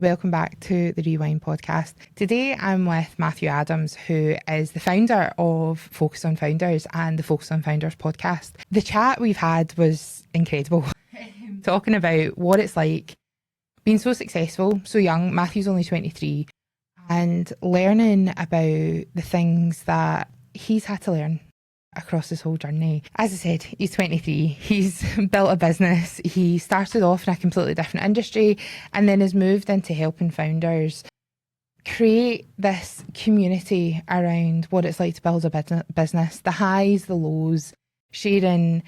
Welcome back to the WYND Podcast. Today I'm with Matthew Adams, who is the founder of Focus on Founders and the Focus on Founders podcast. The chat we've had was incredible. Talking about what it's like being so successful, so young. Matthew's only 23, and learning about the things that he's had to learn across this whole journey. As I said, he's 23, he's built a business, he started off in a completely different industry and then has moved into helping founders create this community around what it's like to build a business, the highs, the lows, sharing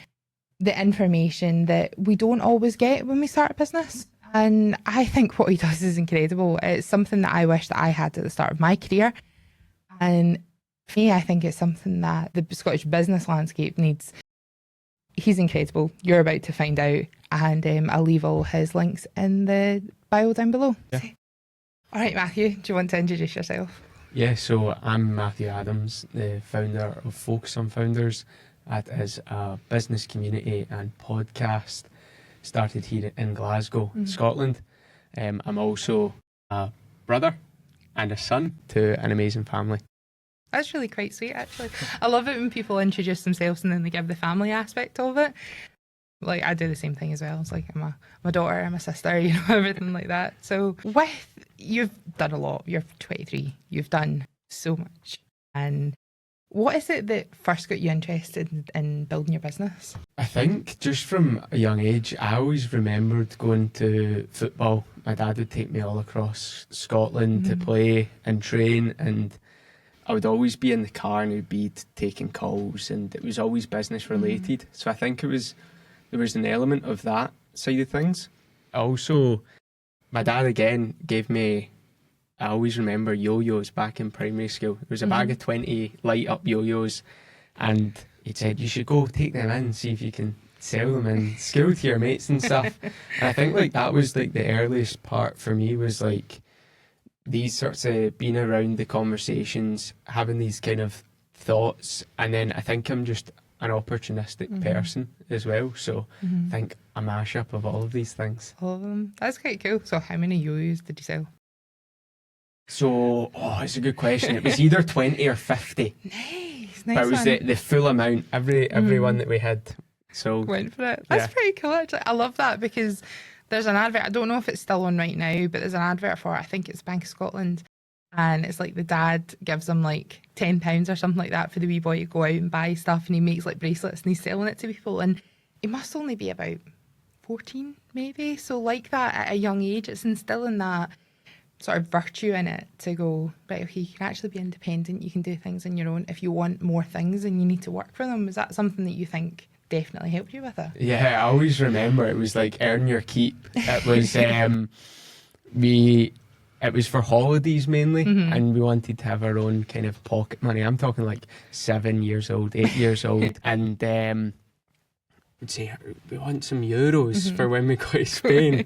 the information that we don't always get when we start a business. And I think what he does is incredible. It's something that I wish that I had at the start of my career. And for me, I think it's something that the Scottish business landscape needs. He's incredible. You're about to find out. And I'll leave all his links in the bio down below. Yeah. All right, Matthew, do you want to introduce yourself? Yeah, so I'm Matthew Adams, the founder of Focus on Founders. That is a business community and podcast started here in Glasgow, Scotland. I'm also a brother and a son to an amazing family. That's really quite sweet, actually. I love it when people introduce themselves and then they give the family aspect of it. Like, I do the same thing as well. It's like, I'm a daughter, I'm a sister, you know, everything like that. So you've done a lot. You're 23. You've done so much. And what is it that first got you interested in building your business? I think just from a young age, I always remembered going to football. My dad would take me all across Scotland to play and train, and I would always be in the car and he would be taking calls, and it was always business related. So I think there was an element of that side of things. Also, my dad again gave me, I always remember yo-yos back in primary school. There was a bag of 20 light up yo-yos, and he said, you should go take them in and see if you can sell them in school to your mates and stuff. And I think like that was like the earliest part for me, was like these sorts of being around the conversations, having these kind of thoughts. And then I think I'm just an opportunistic person as well. So I think a mashup of all of these things. All of them. That's quite cool. So how many yo-yos did you sell? So, it's a good question. It was either 20 or 50. Nice but it was one. the full amount, every one that we had. So went for it. That's pretty cool, actually. I love that because there's an advert, I don't know if it's still on right now, but there's an advert for, I think it's Bank of Scotland, and it's like the dad gives him like £10 or something like that for the wee boy to go out and buy stuff, and he makes like bracelets and he's selling it to people, and he must only be about 14 maybe. So like that at a young age, it's instilling that sort of virtue in it to go, right, okay, you can actually be independent, you can do things on your own. If you want more things and you need to work for them, is that something that you think definitely helped you with it? Yeah, I always remember it was like earn your keep. It was it was for holidays mainly, and we wanted to have our own kind of pocket money. I'm talking like 7 years old, 8 years old, and we'd say we want some euros for when we go to Spain.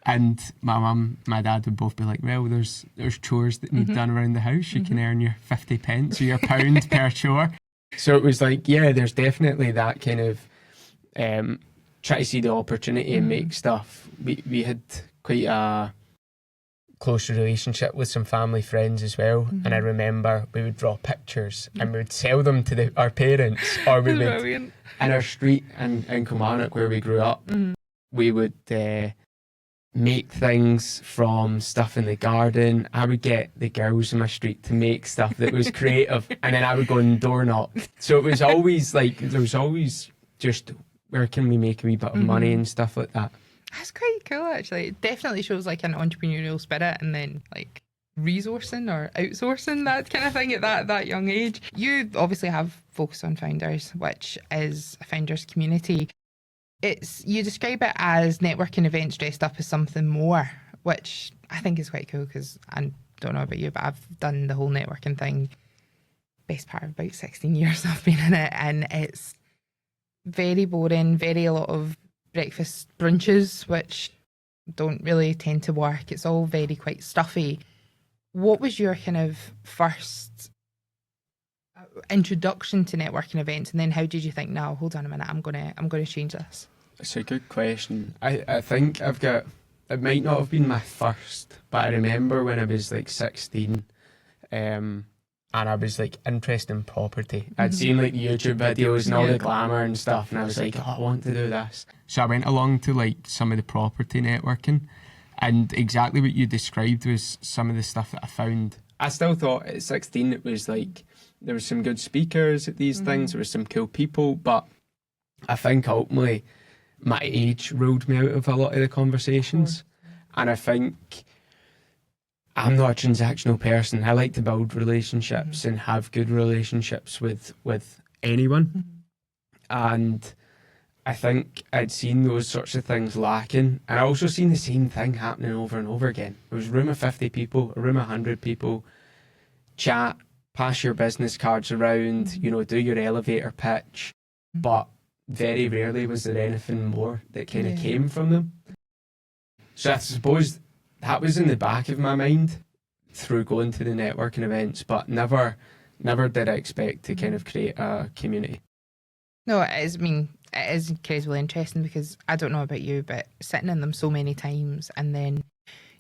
And my mum, my dad would both be like, well, there's chores that need done around the house. You can earn your 50 pence or your pound per chore. So it was like, yeah, there's definitely that kind of try to see the opportunity and make stuff. We had quite a close relationship with some family friends as well, and I remember we would draw pictures and we would sell them to our parents, or we would in our street in Kilmarnock where we grew up, we would make things from stuff in the garden. I would get the girls in my street to make stuff that was creative, and then I would go and door knock. So it was always like, there was always just, where can we make a wee bit of money and stuff like that. That's quite cool, actually. It definitely shows like an entrepreneurial spirit, and then like resourcing or outsourcing, that kind of thing at that young age. You obviously have Focus on Founders, which is a founders community. You describe it as networking events dressed up as something more, which I think is quite cool, because I don't know about you, but I've done the whole networking thing best part of about 16 years I've been in it, and it's very boring, a lot of breakfast brunches, which don't really tend to work. It's all very quite stuffy. What was your kind of first introduction to networking events, and then how did you think, no, hold on a minute, I'm gonna change this? It's a good question. I think I've got it might not have been my first, but I remember when I was like 16, and I was like interested in property. I'd seen like YouTube videos and all the glamour and stuff, and I was like, oh, I want to do this. So I went along to like some of the property networking, and exactly what you described was some of the stuff that I found. I still thought at 16 it was like, there were some good speakers at these things, there were some cool people, but I think ultimately my age ruled me out of a lot of the conversations. And I think I'm not a transactional person. I like to build relationships and have good relationships with anyone. And I think I'd seen those sorts of things lacking. And I also seen the same thing happening over and over again. It was a room of 50 people, a room of 100 people, chat, pass your business cards around, you know, do your elevator pitch. But very rarely was there anything more that kind of came from them. So I suppose that was in the back of my mind through going to the networking events, but never did I expect to kind of create a community. No, it is. I mean, it is incredibly interesting because I don't know about you, but sitting in them so many times, and then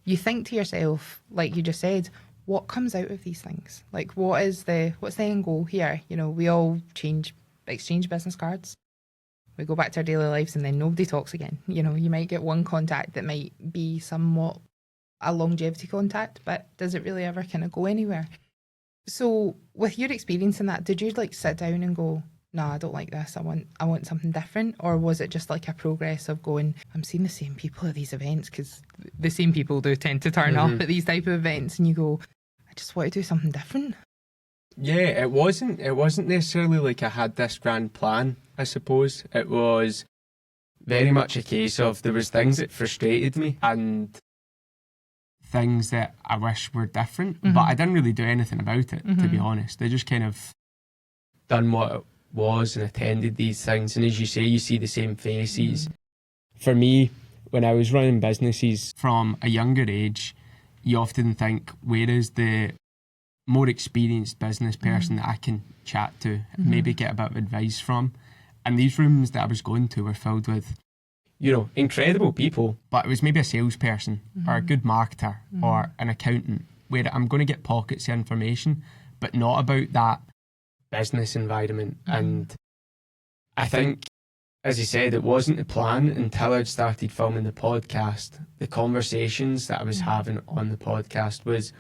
you think to yourself, like you just said, what comes out of these things? Like, what's the end goal here? You know, we all exchange business cards. We go back to our daily lives and then nobody talks again. You know, you might get one contact that might be somewhat a longevity contact, but does it really ever kind of go anywhere? So with your experience in that, did you like sit down and go, no, I don't like this, I want something different? Or was it just like a progress of going, I'm seeing the same people at these events, because the same people do tend to turn up at these type of events, and you go, I just want to do something different? Yeah, it wasn't necessarily like I had this grand plan, I suppose. It was very much a case of there was things that frustrated me and things that I wish were different, but I didn't really do anything about it, to be honest. I just kind of done what it was and attended these things, and as you say, you see the same faces. For me, when I was running businesses from a younger age, you often think, where is the more experienced business person that I can chat to, maybe get a bit of advice from? And these rooms that I was going to were filled with, you know, incredible people, but it was maybe a salesperson or a good marketer or an accountant, where I'm going to get pockets of information, but not about that business environment. And I think, as you said, it wasn't the plan until I'd started filming the podcast. The conversations that I was having on the podcast was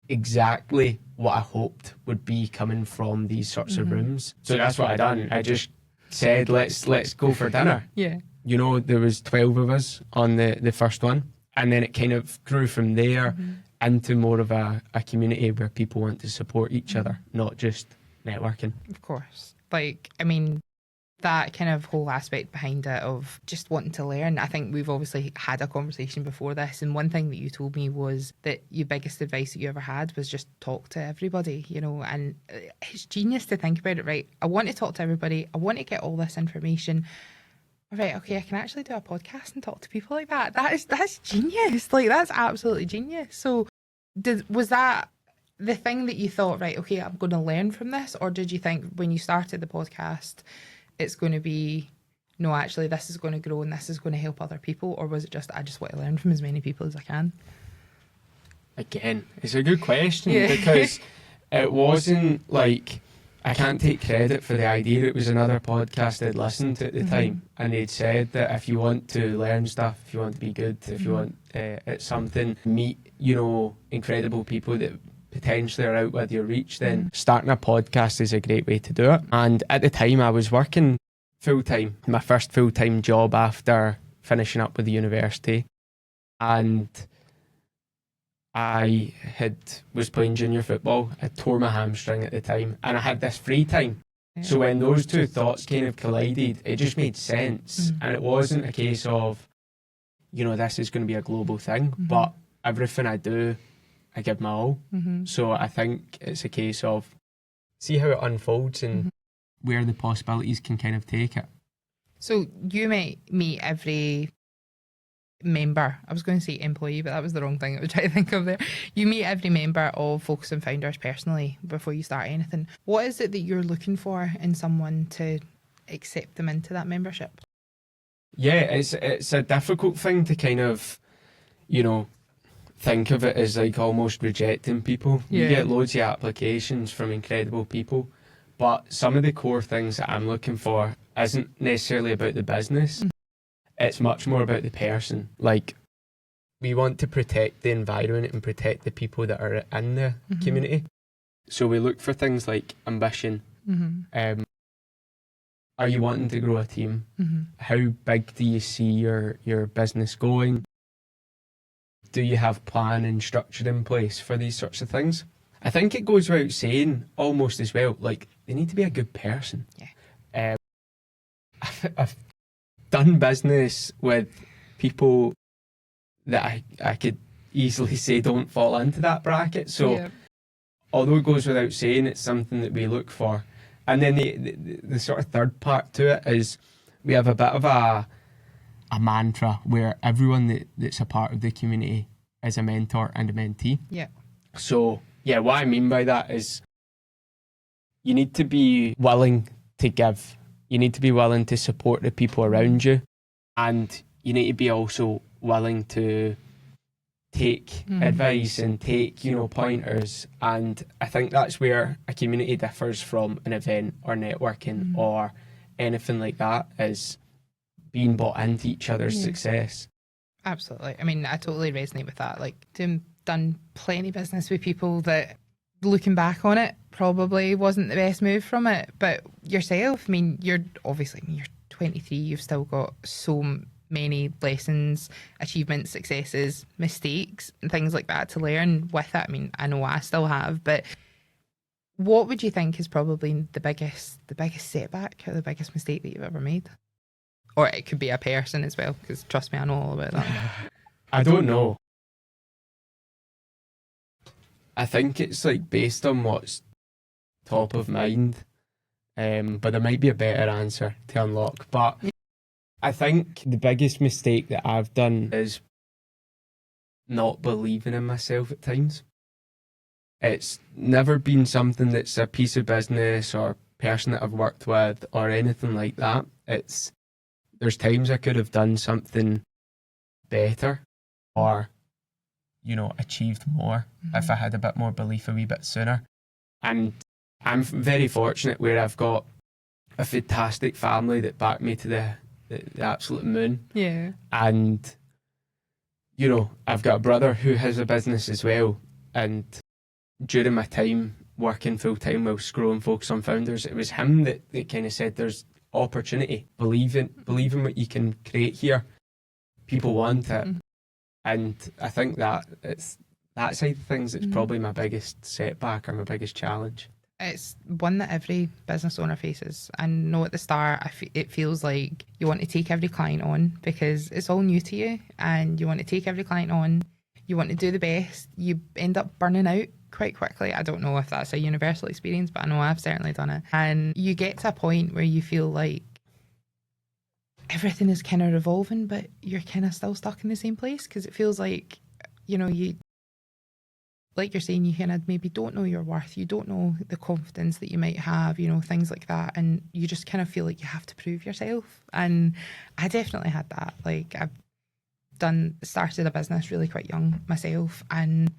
exactly what I hoped would be coming from these sorts of rooms. So that's what I done. I just said, let's go for dinner. Yeah. You know, there was 12 of us on the first one, and then it kind of grew from there into more of a community where people want to support each other, not just networking. Of course. Like, I mean, that kind of whole aspect behind it of just wanting to learn. I think we've obviously had a conversation before this, and one thing that you told me was that your biggest advice that you ever had was just talk to everybody, you know, and it's genius to think about it, right? I want to talk to everybody. I want to get all this information. Right, okay, I can actually do a podcast and talk to people like that. That's genius. Like, that's absolutely genius. So was that the thing that you thought, right, okay, I'm going to learn from this? Or did you think when you started the podcast, it's going to be, no, actually, this is going to grow and this is going to help other people? Or was it just, I just want to learn from as many people as I can? Again, it's a good question because it wasn't like, I can't take credit for the idea. It was another podcast I'd listened to at the time, and they'd said that if you want to learn stuff, if you want to be good, if you want at something, meet, you know, incredible people that potentially are out with your reach, then starting a podcast is a great way to do it. And at the time I was working full-time, my first full-time job after finishing up with the university, and I was playing junior football. I tore my hamstring at the time, and I had this free time. So when those two thoughts kind of collided, it just made sense. And it wasn't a case of, you know, this is going to be a global thing, but everything I do, I give my all. So I think it's a case of see how it unfolds and where the possibilities can kind of take it. So you might meet every member, I was going to say employee, but that was the wrong thing I was trying to think of there. You meet every member of Focus on Founders personally before you start anything. What is it that you're looking for in someone to accept them into that membership? Yeah, it's a difficult thing to kind of you know, think of it as like almost rejecting people. You get loads of applications from incredible people, but some of the core things that I'm looking for isn't necessarily about the business. It's much more about the person. Like, we want to protect the environment and protect the people that are in the community. So we look for things like ambition. Are you wanting to grow a team? How big do you see your business going? Do you have plan and structure in place for these sorts of things? I think it goes without saying almost as well, like, they need to be a good person. I've done business with people that I could easily say don't fall into that bracket. So although it goes without saying, it's something that we look for. And then the sort of third part to it is we have a bit of a mantra where everyone that's a part of the community is a mentor and a mentee. So what I mean by that is you need to be willing to give. You need to be willing to support the people around you, and you need to be also willing to take advice and take, pointers. And I think that's where a community differs from an event or networking or anything like that, is being bought into each other's success. Absolutely. I mean, I totally resonate with that. Like, done plenty of business with people that, looking back on it, probably wasn't the best move from it. But yourself, I mean, you're 23, you've still got so many lessons, achievements, successes, mistakes, and things like that to learn with it. I mean, I know I still have, but what would you think is probably the biggest setback or the biggest mistake that you've ever made? Or it could be a person as well, because trust me, I know all about that. I don't know. I think it's like based on what's top of mind, but there might be a better answer to unlock. But I think the biggest mistake that I've done is not believing in myself at times. It's never been something that's a piece of business or person that I've worked with or anything like that. There's times I could have done something better or, achieved more if I had a bit more belief a wee bit sooner. And I'm very fortunate where I've got a fantastic family that back me to the absolute moon. Yeah. And, I've got a brother who has a business as well. And during my time working full time whilst growing Focus on Founders, it was him that kind of said there's opportunity. Believe in what you can create here. People want it. And I think that it's that side of things that's probably my biggest setback or my biggest challenge. It's one that every business owner faces. I know at the start, it feels like you want to take every client on because it's all new to you, and you want to take every client on. You want to do the best. You end up burning out quite quickly. I don't know if that's a universal experience, but I know I've certainly done it. And you get to a point where you feel like everything is kind of revolving, but you're kind of still stuck in the same place, because it feels like, you, like you're saying, you kind of maybe don't know your worth. You don't know the confidence that you might have, things like that. And you just kind of feel like you have to prove yourself. And I definitely had that. Like, I've started a business really quite young myself, and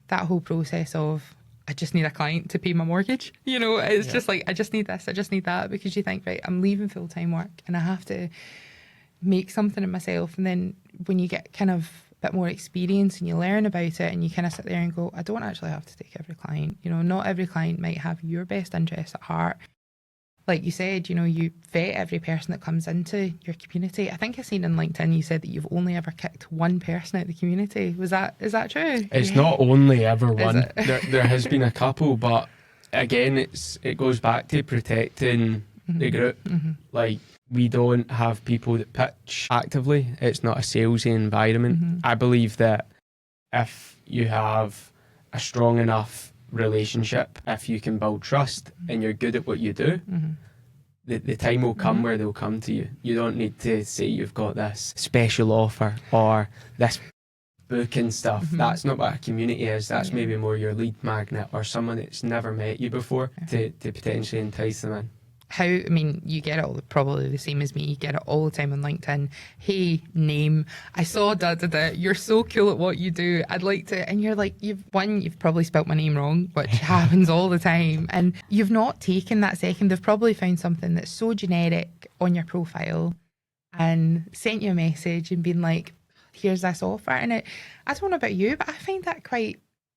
that whole process of, I just need a client to pay my mortgage. It's just like, I just need this, I just need that, because you think, right, I'm leaving full-time work and I have to make something of myself. And then when you get kind of a bit more experience and you learn about it, and you kind of sit there and go, I don't actually have to take every client. Not every client might have your best interests at heart. Like you said, you vet every person that comes into your community. I think I seen in LinkedIn you said that you've only ever kicked one person out of the community. Is that true? It's not only ever one. There has been a couple, but again, it goes back to protecting the group. Like, we don't have people that pitch actively. It's not a salesy environment. I believe that if you have a strong enough relationship, if you can build trust and you're good at what you do, the time will come where they'll come to you. You don't need to say you've got this special offer or this book and stuff. That's not what a community is. That's maybe more your lead magnet or someone that's never met you before to potentially entice them in. I mean, you get it all, probably the same as me. You get it all the time on LinkedIn. Hey, name. I saw da. You're so cool at what you do. I'd like to. And you're like, you've probably spelt my name wrong, which happens all the time. And you've not taken that second. They've probably found something that's so generic on your profile and sent you a message and been like, here's this offer. And I don't know about you, but I find that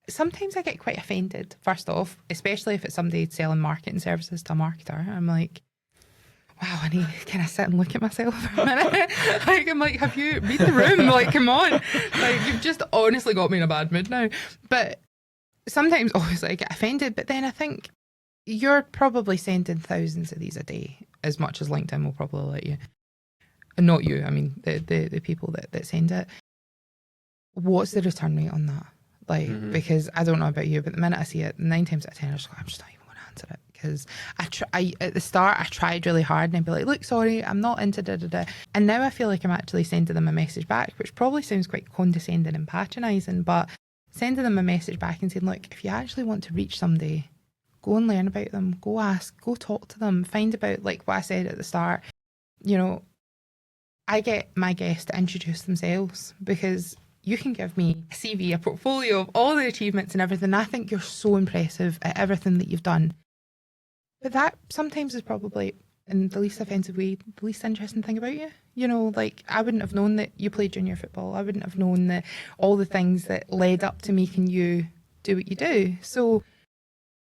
sometimes I get quite offended, first off, especially if it's somebody selling marketing services to a marketer. I'm like, wow, I need to kind of sit and look at myself for a minute. Like, I'm like, have you read the room? Like, come on. Like, you've just honestly got me in a bad mood now. But sometimes, obviously, I get offended. But then I think you're probably sending thousands of these a day, as much as LinkedIn will probably let you. And not you, I mean, the people that send it. What's the return rate on that? Like, because I don't know about you, but the minute I see it, 9 times out of 10, I'm just not even going to answer it. Because at the start, I tried really hard and I'd be like, look, sorry, I'm not into da. And now I feel like I'm actually sending them a message back, which probably sounds quite condescending and patronising, but sending them a message back and saying, look, if you actually want to reach somebody, go and learn about them, go ask, go talk to them, find about, like what I said at the start, you know, I get my guests to introduce themselves, because you can give me a CV, a portfolio of all the achievements and everything. I think you're so impressive at everything that you've done. But that sometimes is probably, in the least offensive way, the least interesting thing about you. You know, like, I wouldn't have known that you played junior football. I wouldn't have known that all the things that led up to making you do what you do. So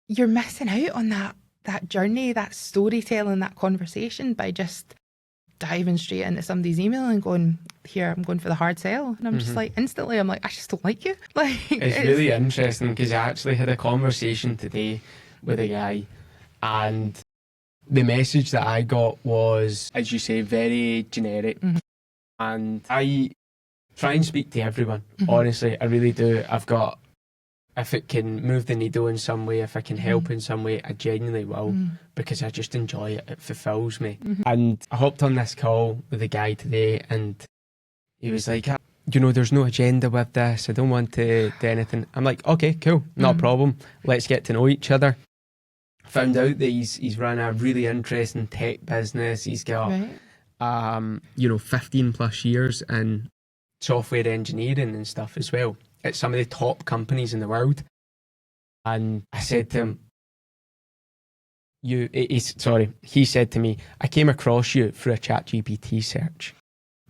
you're missing out on that journey, that storytelling, that conversation by just diving straight into somebody's email and going, here, I'm going for the hard sell. And I'm just like, instantly, I'm like, I just don't like you. Like, it's really interesting, because I actually had a conversation today with a guy, and the message that I got was, as you say, very generic. And I try and speak to everyone. Honestly, I really do. If it can move the needle in some way, if I can help in some way, I genuinely will, because I just enjoy it. It fulfills me. And I hopped on this call with a guy today, and he was like, you know, there's no agenda with this. I don't want to do anything. I'm like, okay, cool, not a problem. Let's get to know each other. Found out that he's run a really interesting tech business. He's got, 15 plus years in software engineering and stuff as well, at some of the top companies in the world. And I said to him, he said to me, I came across you through a ChatGPT search.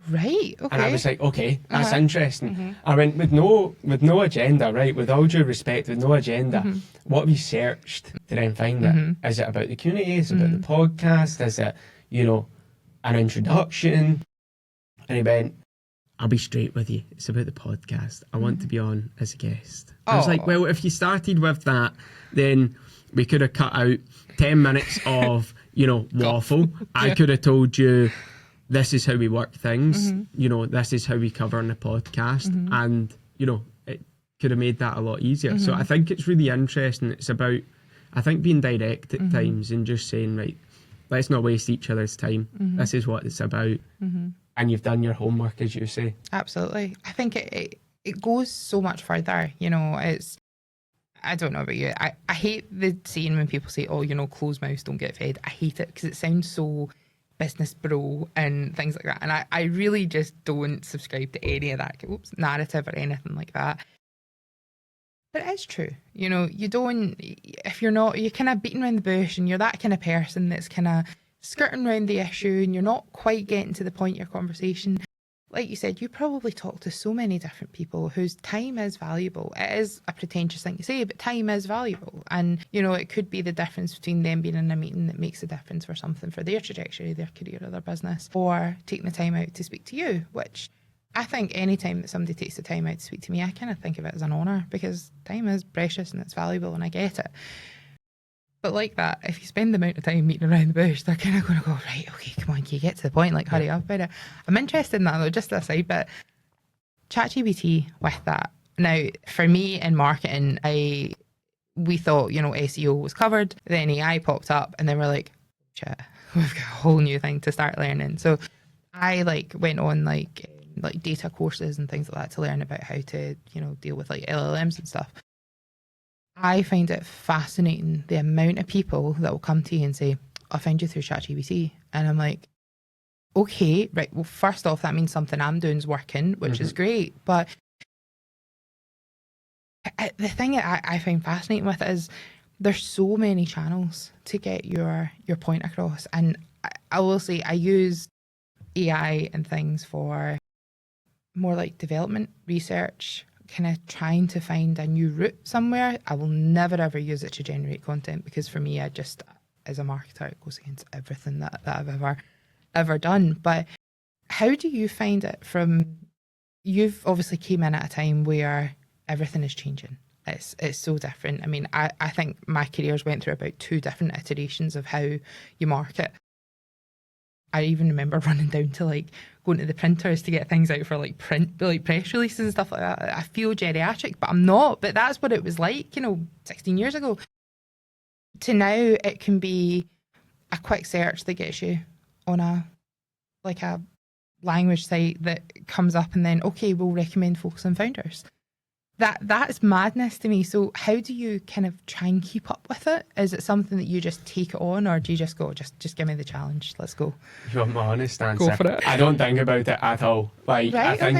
Right, okay. And I was like, okay, that's interesting. I went, with no agenda, right? With all due respect, with no agenda, what have you searched to then find it? Is it about the community? Is it about the podcast? Is it, an introduction? And he went, I'll be straight with you. It's about the podcast. I want to be on as a guest. I was like, well, if you started with that, then we could have cut out 10 minutes of, waffle. I could have told you, this is how we work things. This is how we cover on the podcast. And, it could have made that a lot easier. So I think it's really interesting. It's about, I think, being direct at times and just saying, right, let's not waste each other's time. This is what it's about. And you've done your homework, as you say. Absolutely. I think it goes so much further. I don't know about you. I hate the saying when people say, closed mouths don't get fed. I hate it because it sounds so business bro and things like that. And I really just don't subscribe to any of that narrative or anything like that. But it is true. You don't, if you're kind of beating around the bush and you're that kind of person that's kind of skirting around the issue and you're not quite getting to the point of your conversation, like you said, you probably talk to so many different people whose time is valuable. It is a pretentious thing to say, but time is valuable. And, it could be the difference between them being in a meeting that makes a difference for something for their trajectory, their career or their business, or taking the time out to speak to you, which I think any time that somebody takes the time out to speak to me, I kind of think of it as an honour, because time is precious and it's valuable and I get it. But like that, if you spend the amount of time meeting around the bush, they're kind of going to go, right, okay, come on, can you get to the point? Like, hurry up about it. I'm interested in that though, just aside, but ChatGPT with that. Now, for me in marketing, we thought, SEO was covered, then AI popped up, and then we're like, shit, we've got a whole new thing to start learning. So I went on data courses and things like that to learn about how to, deal with LLMs and stuff. I find it fascinating the amount of people that will come to you and say, I found you through ChatGPT. And I'm like, okay, right. Well, first off, that means something I'm doing is working, which is great. But the thing that I find fascinating with it is there's so many channels to get your point across. And I will say I use AI and things for more like development, research, kind of trying to find a new route somewhere. I will never ever use it to generate content because for me, I just, as a marketer, it goes against everything that I've ever done. But how do you find it you've obviously came in at a time where everything is changing. It's so different. I mean, I think my careers went through about 2 different iterations of how you market. I even remember running down to like going to the printers to get things out for like press releases and stuff like that. I feel geriatric, but I'm not. But that's what it was like, 16 years ago. To now, it can be a quick search that gets you on a language site that comes up, and then we'll recommend Focus on Founders. That's madness to me. So how do you kind of try and keep up with it? Is it something that you just take it on, or do you just go, just give me the challenge, let's go? You want my honest answer? Go for it. I don't think about it at all. Like, right, I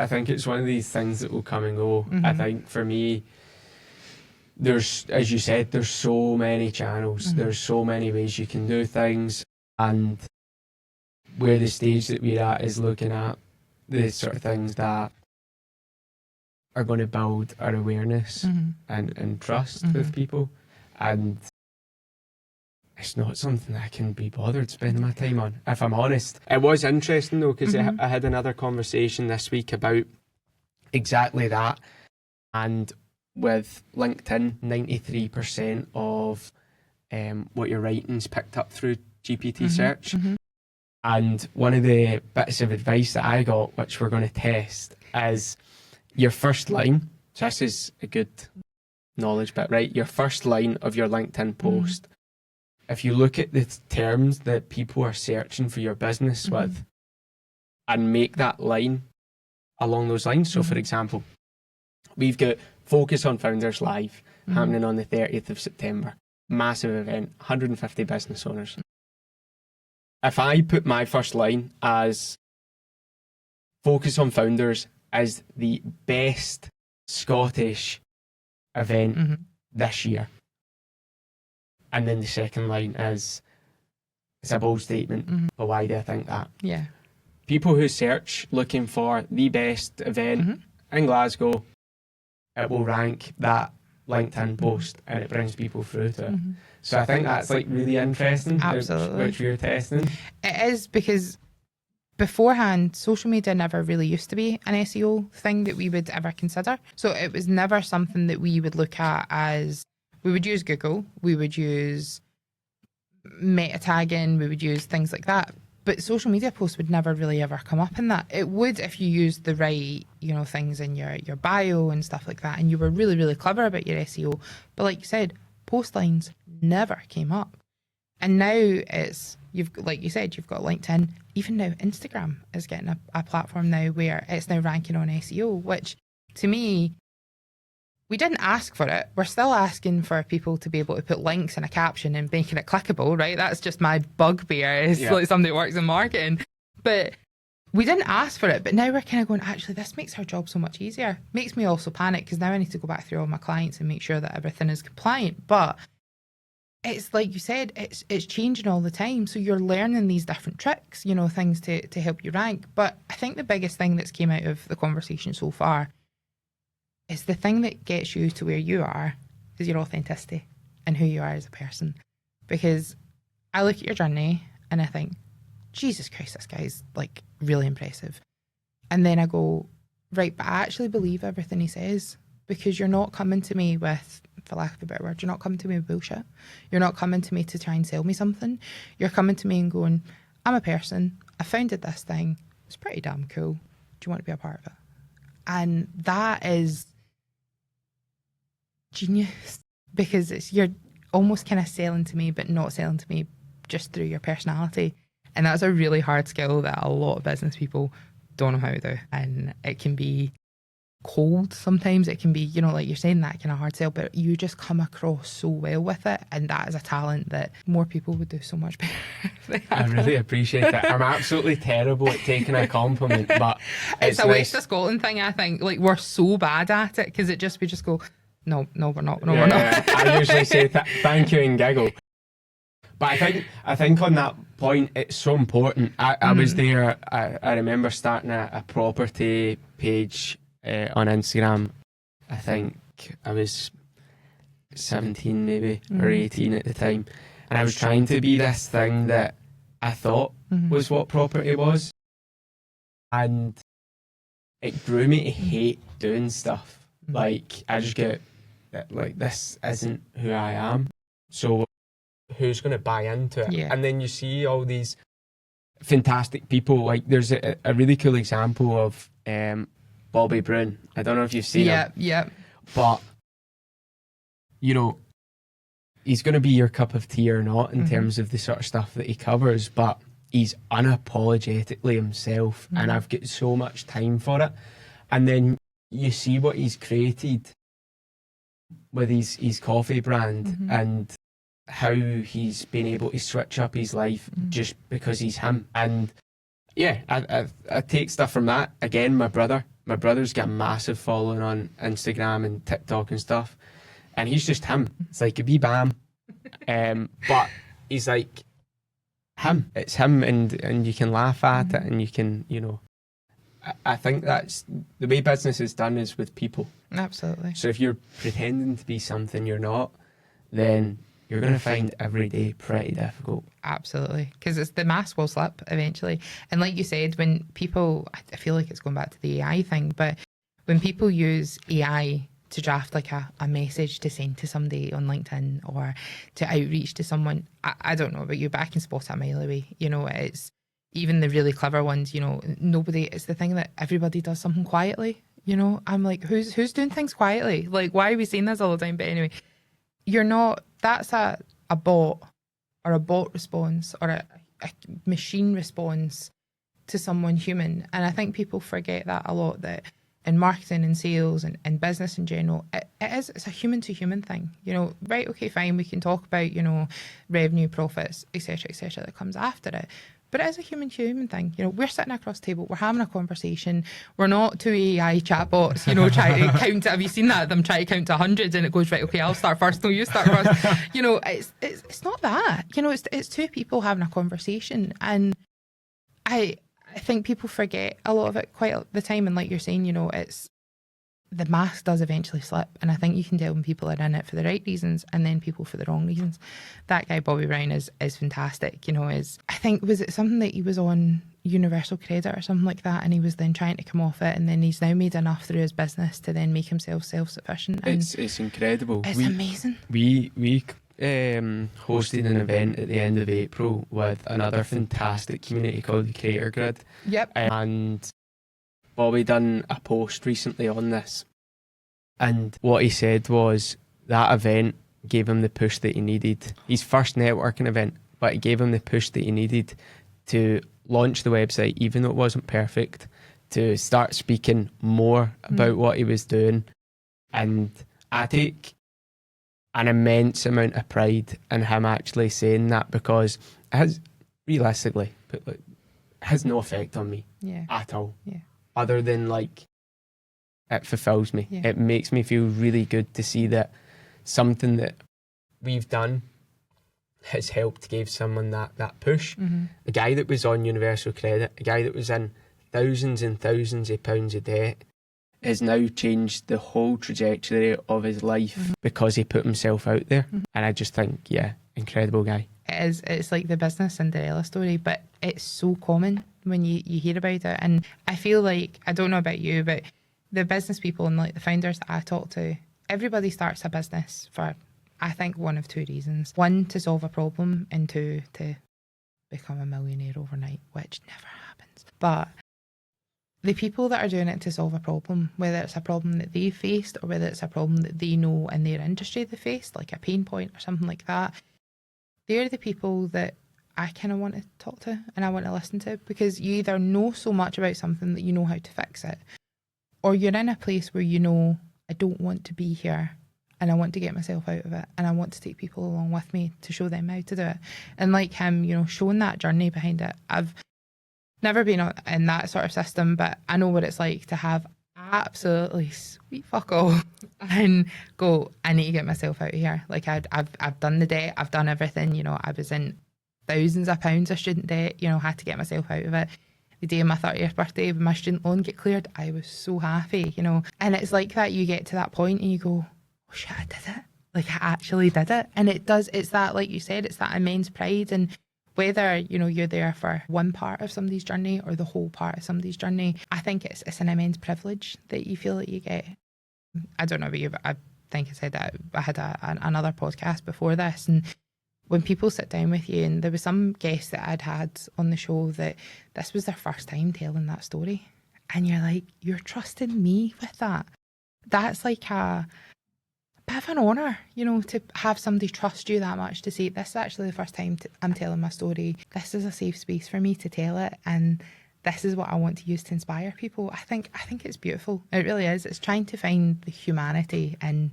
think it's one of these things that will come and go. I think for me, there's, as you said, there's so many channels. There's so many ways you can do things, and where the stage that we're at is looking at the sort of things that are going to build our awareness and trust with people. And it's not something that I can be bothered spending my time on, if I'm honest. It was interesting though, because I had another conversation this week about exactly that. And with LinkedIn, 93% of what you're writing's picked up through GPT search. And one of the bits of advice that I got, which we're going to test, is your first line. So this is a good knowledge bit, right? Your first line of your LinkedIn post. If you look at the terms that people are searching for your business with, and make that line along those lines. So for example, we've got Focus on Founders Live happening on the 30th of September. Massive event, 150 business owners. If I put my first line as Focus on Founders is the best Scottish event this year, and then the second line is, it's a bold statement, but why do I think that? Yeah. People who search looking for the best event in Glasgow, it will rank that LinkedIn post, and it brings people through to it. So I think that's like really interesting. Absolutely. Which we're testing. It is, because beforehand, social media never really used to be an SEO thing that we would ever consider. So it was never something that we would look at as, we would use Google, we would use meta tagging, we would use things like that. But social media posts would never really ever come up in that. It would if you used the right, things in your bio and stuff like that, and you were really, really clever about your SEO. But like you said, post lines never came up. And now it's, like you said, you've got LinkedIn. Even now, Instagram is getting a platform now where it's now ranking on SEO, which to me, we didn't ask for it. We're still asking for people to be able to put links in a caption and making it clickable, right? That's just my bugbear. It's like somebody that works in marketing. But we didn't ask for it. But now we're kind of going, actually, this makes our job so much easier. Makes me also panic because now I need to go back through all my clients and make sure that everything is compliant. But it's like you said, it's changing all the time. So you're learning these different tricks, things to help you rank. But I think the biggest thing that's came out of the conversation so far is the thing that gets you to where you are is your authenticity and who you are as a person. Because I look at your journey and I think, Jesus Christ, this guy's like really impressive. And then I go, right, but I actually believe everything he says, because you're not coming to me with, for lack of a better word, you're not coming to me with bullshit. You're not coming to me to try and sell me something. You're coming to me and going, I'm a person, I founded this thing, it's pretty damn cool. Do you want to be a part of it? And that is genius, because you're almost kind of selling to me, but not selling to me just through your personality. And that's a really hard skill that a lot of business people don't know how to do. And it can be cold sometimes. It can be, you know, like you're saying, that kind of hard sell, but you just come across so well with it, and that is a talent that more people would do so much better if they I had really it. appreciate that. I'm absolutely terrible at taking a compliment, but It's a nice. West of Scotland thing, I think. Like, we're so bad at it because we just go, no, we're not. No, we're not. I usually say thank you and giggle. But I think on that point, it's so important. I was there. I remember starting a property page on Instagram. I think I was 17 maybe or 18 at the time, and I was trying to be this thing that I thought was what property was, and it grew me to hate doing stuff. Like, I just get like, this isn't who I am, so who's going to buy into it? Yeah. And then you see all these fantastic people. Like, there's a really cool example of Bobby Brown. I don't know if you've seen him. Yeah. But, you know, he's going to be your cup of tea or not in terms of the sort of stuff that he covers, but he's unapologetically himself, and I've got so much time for it. And then you see what he's created with his coffee brand, and how he's been able to switch up his life just because he's him. And yeah, I take stuff from that. Again, my brother's got a massive following on Instagram and TikTok and stuff, and he's just him. It's like a wee bam, but he's like him. It's him, and you can laugh at it, and you can, you know. I think that's the way business is done, is with people. Absolutely. So if you're pretending to be something you're not, then you're going to find every day pretty difficult. Absolutely. Because it's the mask will slip eventually. And like you said, when people, I feel like it's going back to the AI thing, but when people use AI to draft like a message to send to somebody on LinkedIn or to outreach to someone, I don't know about you, but I can spot it a mile away. You know, it's even the really clever ones, you know, it's the thing that everybody does something quietly. You know, I'm like, who's doing things quietly? Like, why are we saying this all the time? But anyway, you're not, that's a bot, or a bot response, or a machine response to someone human. And I think people forget that a lot, that in marketing and sales and business in general, it's a human to human thing. You know, right, okay, fine, we can talk about, you know, revenue, profits, etc., that comes after it. But it is a human to human thing. You know, we're sitting across the table, we're having a conversation. We're not two AI chatbots, you know, trying to count. Have you seen that? Them try to count to 100 and it goes, right, okay, I'll start first. No, you start first. You know, it's not that. You know, it's two people having a conversation. And I think people forget a lot of it quite the time. And like you're saying, you know, it's, the mask does eventually slip, and I think you can tell when people are in it for the right reasons and then people for the wrong reasons. That guy Bobby Brown is fantastic. You know, I think, was it something that he was on Universal Credit or something like that, and he was then trying to come off it, and then he's now made enough through his business to then make himself self-sufficient. It's incredible. It's amazing. We hosted an event at the end of April with another fantastic community called the Creator Grid. Yep. And Bobby done a post recently on this, and what he said was that event gave him the push that he needed. His first networking event, but it gave him the push that he needed to launch the website, even though it wasn't perfect, to start speaking more about what he was doing. And I take an immense amount of pride in him actually saying that, because it has, realistically, it has no effect on me at all. Yeah. Other than, like, it fulfills me. Yeah. It makes me feel really good to see that something that we've done has helped give someone that push. A guy that was on Universal Credit, a guy that was in thousands and thousands of pounds of debt, has now changed the whole trajectory of his life because he put himself out there. And I just think, yeah, incredible guy. It's like the business Cinderella story, but it's so common when you hear about it. And I feel like, I don't know about you, but the business people and like the founders that I talk to, everybody starts a business for, I think, one of two reasons. One, to solve a problem, and two, to become a millionaire overnight, which never happens. But the people that are doing it to solve a problem, whether it's a problem that they faced or whether it's a problem that they know in their industry they faced, like a pain point or something like that, they're the people that I kind of want to talk to and I want to listen to, because you either know so much about something that you know how to fix it, or you're in a place where you know, I don't want to be here and I want to get myself out of it and I want to take people along with me to show them how to do it. And like him, you know, showing that journey behind it. I've never been in that sort of system, but I know what it's like to have absolutely sweet fuck all and go, I need to get myself out of here. Like I've done the debt, I've done everything, you know, I was in thousands of pounds of student debt, you know, had to get myself out of it. The day of my 30th birthday, when my student loan get cleared, I was so happy, you know. And it's like that, you get to that point and you go, oh shit, I did it. Like I actually did it. And it's that, like you said, it's that immense pride. And whether, you know, you're there for one part of somebody's journey or the whole part of somebody's journey, I think it's an immense privilege that you feel that you get. I don't know about you, but I think I said that I had another podcast before this, and when people sit down with you, and there was some guests that I'd had on the show that this was their first time telling that story, and you're like, you're trusting me with that. That's like a bit of an honour, you know, to have somebody trust you that much to say, this is actually the first time I'm telling my story. This is a safe space for me to tell it, and this is what I want to use to inspire people. I think it's beautiful. It really is. It's trying to find the humanity in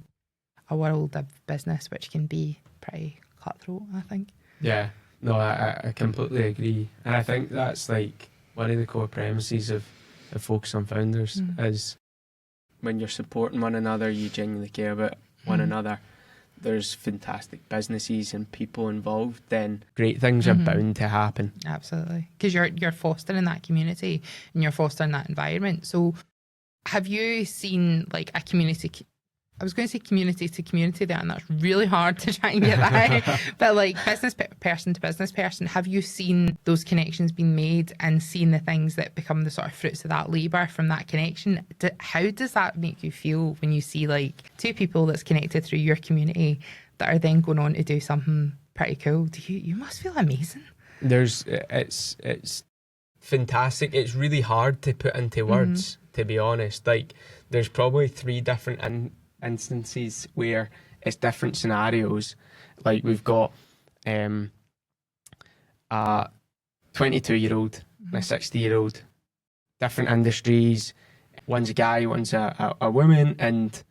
a world of business, which can be pretty cutthroat, I think. Yeah, no, I completely agree. And I think that's like one of the core premises of Focus on Founders is when you're supporting one another, you genuinely care about one another, there's fantastic businesses and people involved, then great things are bound to happen. Absolutely. Because you're fostering that community and you're fostering that environment. So have you seen like a community, I was going to say community to community there, and that's really hard to try and get that. But like business person to business person, have you seen those connections being made and seen the things that become the sort of fruits of that labour from that connection? How does that make you feel when you see like two people that's connected through your community that are then going on to do something pretty cool? You must feel amazing. It's fantastic. It's really hard to put into words, to be honest. Like there's probably three different instances where it's different scenarios. Like we've got a 22-year-old and a 60-year-old, different industries. One's a guy, one's a woman, and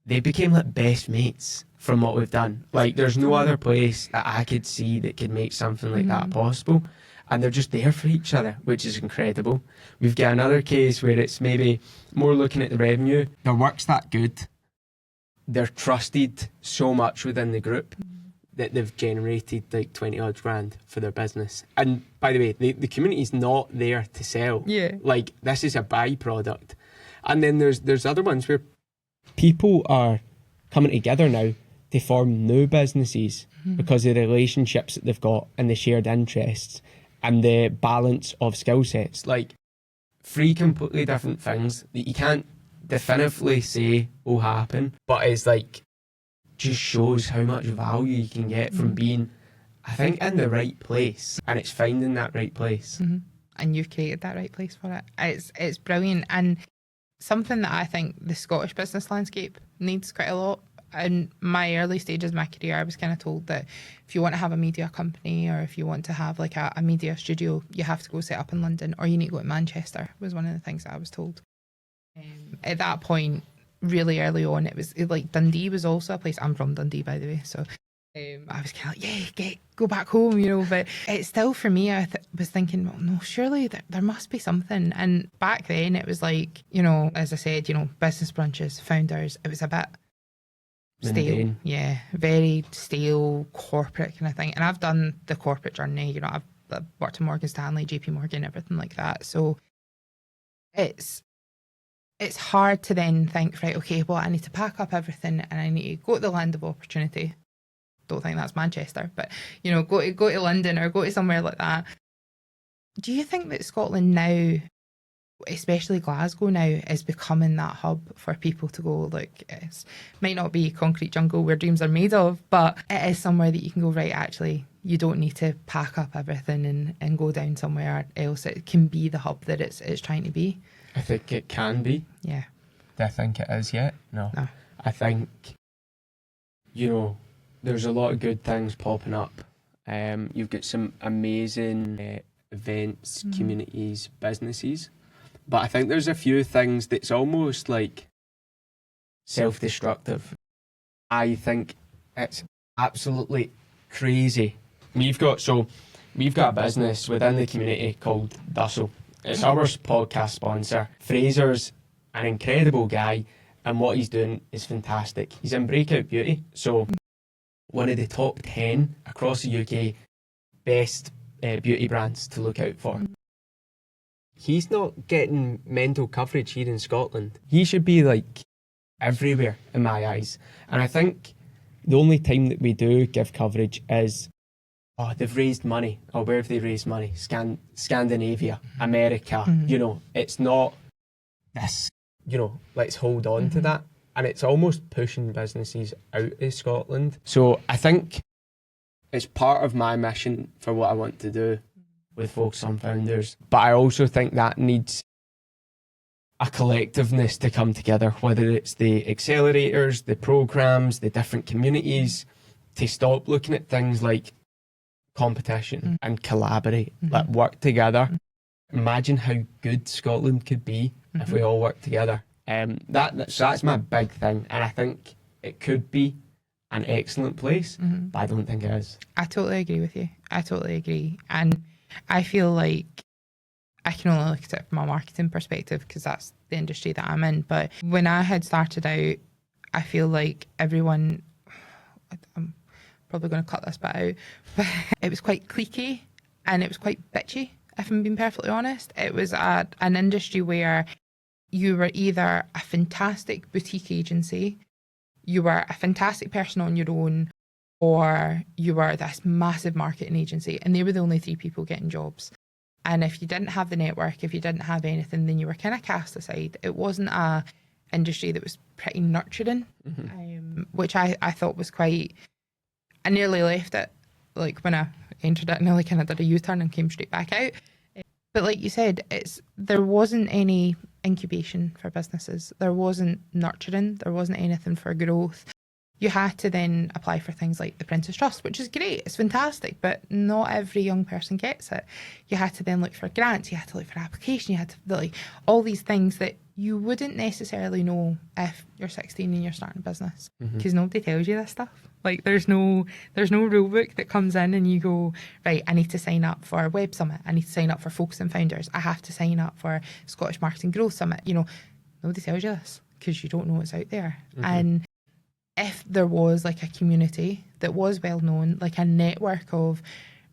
they became like best mates from what we've done. Like there's no other place that I could see that could make something like that possible. And they're just there for each other, which is incredible. We've got another case where it's maybe more looking at the revenue. Their work's that good. They're trusted so much within the group that they've generated like 20 odd grand for their business. And by the way, the community's not there to sell. Yeah. Like this is a byproduct. And then there's other ones where people are coming together now to form new businesses because of the relationships that they've got and the shared interests and the balance of skill sets. Like three completely different things that you can't definitively say will happen, but it's like just shows how much value you can get from being, I think, in the right place, and it's finding that right place. And you've created that right place for it. It's brilliant, and something that I think the Scottish business landscape needs quite a lot. In my early stages of my career, I was kind of told that if you want to have a media company or if you want to have like a media studio, you have to go set up in London or you need to go to Manchester, was one of the things that I was told. At that point, really early on, it was like Dundee was also a place. I'm from Dundee, by the way, so I was kind of like, yeah, go back home, you know. But it's still, for me, I was thinking, well, no, surely there must be something. And back then, it was like, you know, as I said, you know, business brunches, founders. It was a bit stale, yeah, very stale corporate kind of thing. And I've done the corporate journey, you know. I've worked in Morgan Stanley, JP Morgan, everything like that. So it's hard to then think, right, okay, well, I need to pack up everything and I need to go to the land of opportunity. Don't think that's Manchester, but, you know, go to London or go to somewhere like that. Do you think that Scotland now, especially Glasgow now, is becoming that hub for people to go, look, it might not be concrete jungle where dreams are made of, but it is somewhere that you can go, right, actually, you don't need to pack up everything and go down somewhere else. It can be the hub that it's trying to be. I think it can be. Yeah. Do I think it is yet? No. I think, you know, there's a lot of good things popping up. You've got some amazing events, communities, businesses But I think there's a few things that's almost like self-destructive. I think it's absolutely crazy. We've got a business within the community called Dussel. It's our podcast sponsor. Fraser's an incredible guy, and what he's doing is fantastic. He's in Breakout Beauty, so one of the top 10 across the UK best beauty brands to look out for. He's not getting mental coverage here in Scotland. He should be like everywhere in my eyes. And I think the only time that we do give coverage is, oh, they've raised money. Oh, where have they raised money? Scandinavia, America. You know, it's not this, you know, let's hold on to that. And it's almost pushing businesses out of Scotland. So I think it's part of my mission for what I want to do with Focus on Founders. But I also think that needs a collectiveness to come together, whether it's the accelerators, the programs, the different communities, to stop looking at things like competition and collaborate, like work together. Imagine how good Scotland could be if we all work together. So that's my big thing, and I think it could be an excellent place, but I don't think it is. I totally agree with you. I totally agree. And I feel like I can only look at it from a marketing perspective because that's the industry that I'm in. But when I had started out, I feel like everyone, I'm probably going to cut this bit out, but it was quite cliquey and it was quite bitchy, if I'm being perfectly honest. It was an industry where you were either a fantastic boutique agency, you were a fantastic person on your own, or you were this massive marketing agency, and they were the only three people getting jobs. And if you didn't have the network, if you didn't have anything, then you were kind of cast aside. It wasn't a industry that was pretty nurturing, which I thought was quite... I nearly left it, like when I entered it, I nearly kind of did a U-turn and came straight back out. But like you said, there wasn't any incubation for businesses. There wasn't nurturing. There wasn't anything for growth. You had to then apply for things like the Apprentice Trust, which is great. It's fantastic, but not every young person gets it. You had to then look for grants. You had to look for application. You had to like all these things that you wouldn't necessarily know if you're 16 and you're starting a business, because nobody tells you this stuff. Like there's no rule book that comes in and you go, right, I need to sign up for a Web Summit. I need to sign up for Focus on Founders. I have to sign up for Scottish Marketing Growth Summit. You know, nobody tells you this because you don't know what's out there. And if there was like a community that was well known, like a network of,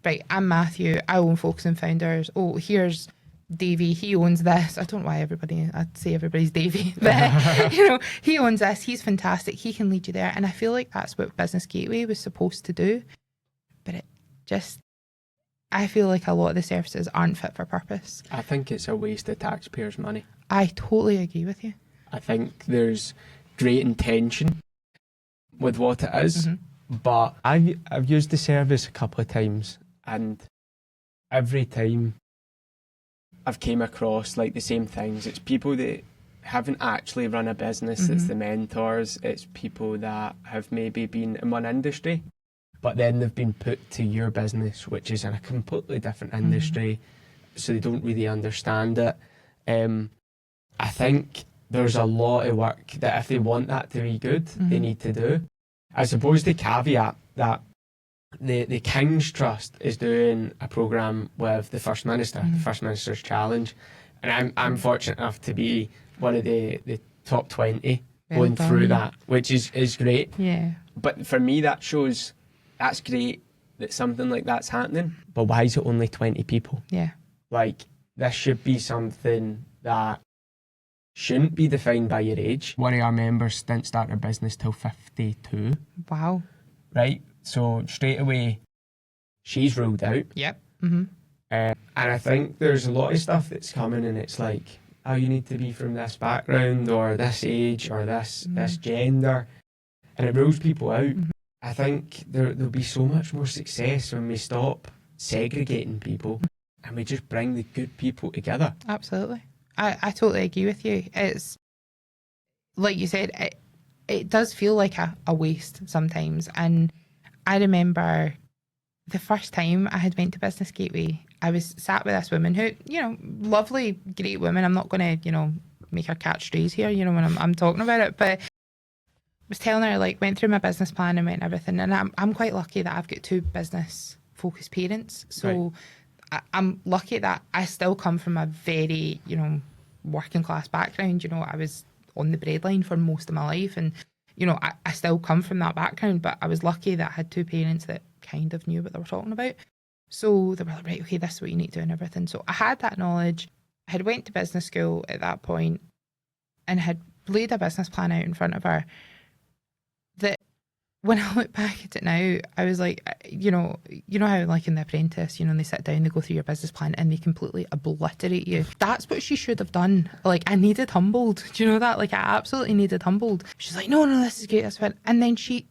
right, I'm Matthew, I own Focus on Founders. Oh, here's Davey, he owns this. I don't know why I'd say everybody's Davey, but you know, he owns this, he's fantastic, he can lead you there. And I feel like that's what Business Gateway was supposed to do. But I feel like a lot of the services aren't fit for purpose. I think it's a waste of taxpayers' money. I totally agree with you. I think there's great intention with what it is, but I've used the service a couple of times, and every time I've came across like the same things. It's people that haven't actually run a business. It's the mentors. It's people that have maybe been in one industry, but then they've been put to your business, which is in a completely different industry, so they don't really understand it. I think there's a lot of work that if they want that to be good, they need to do. I suppose the caveat that the King's Trust is doing a programme with the First Minister, the First Minister's Challenge, and I'm fortunate enough to be one of the top 20 going through that, which is great. Yeah. But for me, that shows that's great that something like that's happening, but why is it only 20 people? Yeah. Like, this should be something that shouldn't be defined by your age. One of our members didn't start her business till 52. Wow. Right? So straight away, she's ruled out. Yep. And I think there's a lot of stuff that's coming and it's like, oh, you need to be from this background or this age or this gender. And it rules people out. I think there'll be so much more success when we stop segregating people and we just bring the good people together. Absolutely. I totally agree with you. It's like you said, it does feel like a waste sometimes. And I remember the first time I had went to Business Gateway, I was sat with this woman who, lovely, great woman. I'm not going to, make her catch strays here, when I'm talking about it. But I was telling her, like, went through my business plan and went everything. And I'm quite lucky that I've got 2 business focused parents. So I'm lucky that I still come from a very, working class background. I was on the breadline for most of my life. And, I still come from that background. But I was lucky that I had 2 parents that kind of knew what they were talking about. So they were like, right, okay, this is what you need to do and everything. So I had that knowledge. I had went to business school at that point and had laid a business plan out in front of her that when I look back at it now, I was like, how like in The Apprentice, they sit down, they go through your business plan and they completely obliterate you. That's what she should have done. Like, I needed humbled. Do you know that? Like, I absolutely needed humbled. She's like, no, this is great. That's fine. And then she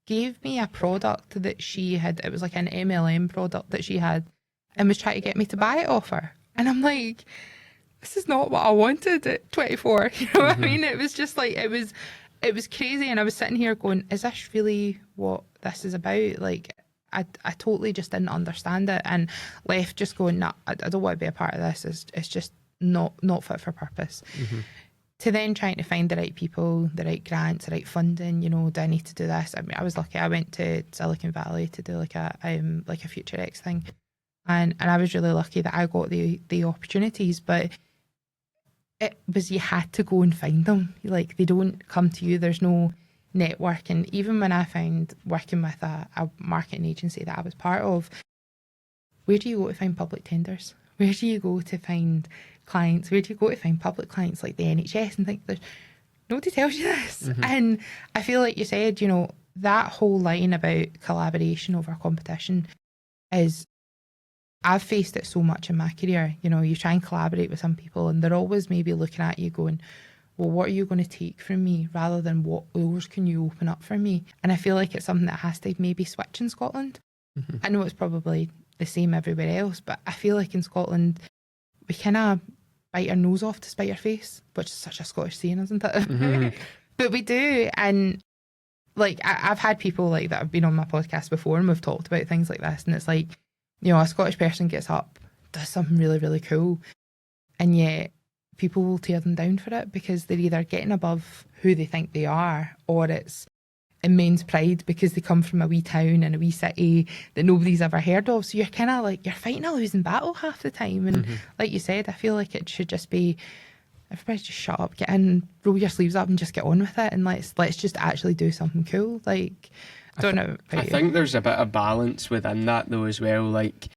gave me a product that she had. It was like an MLM product that she had and was trying to get me to buy it off her. And I'm like, this is not what I wanted at 24. You know what I mean? It was just like, it was crazy. And I was sitting here going, is this really what this is about? Like, I totally just didn't understand it and left just going, nah, I don't want to be a part of this. It's just not fit for purpose. To then trying to find the right people, the right grants, the right funding, do I need to do this? I mean, I was lucky. I went to Silicon Valley to do like a Future X thing. And I was really lucky that I got the opportunities, but it was, you had to go and find them. Like, they don't come to you. There's no network. And even when I found working with a marketing agency that I was part of, where do you go to find public tenders? Where do you go to find clients? Where do you go to find public clients like the NHS and things? Nobody tells you this. And I feel like you said, that whole line about collaboration over competition is, I've faced it so much in my career. You try and collaborate with some people and they're always maybe looking at you going, well, what are you going to take from me rather than what doors can you open up for me? And I feel like it's something that has to maybe switch in Scotland. I know it's probably the same everywhere else, but I feel like in Scotland, we kind of bite our nose off to spite our face, which is such a Scottish saying, isn't it? But we do. And like, I've had people like that have been on my podcast before and we've talked about things like this. And it's like, a Scottish person gets up, does something really, really cool, and yet people will tear them down for it because they're either getting above who they think they are, or it's immense pride because they come from a wee town and a wee city that nobody's ever heard of. So you're kind of like, you're fighting a losing battle half the time. And like you said, I feel like it should just be, everybody just shut up, get in, roll your sleeves up and just get on with it. And let's just actually do something cool. Like, I think there's a bit of balance within that though as well. Like,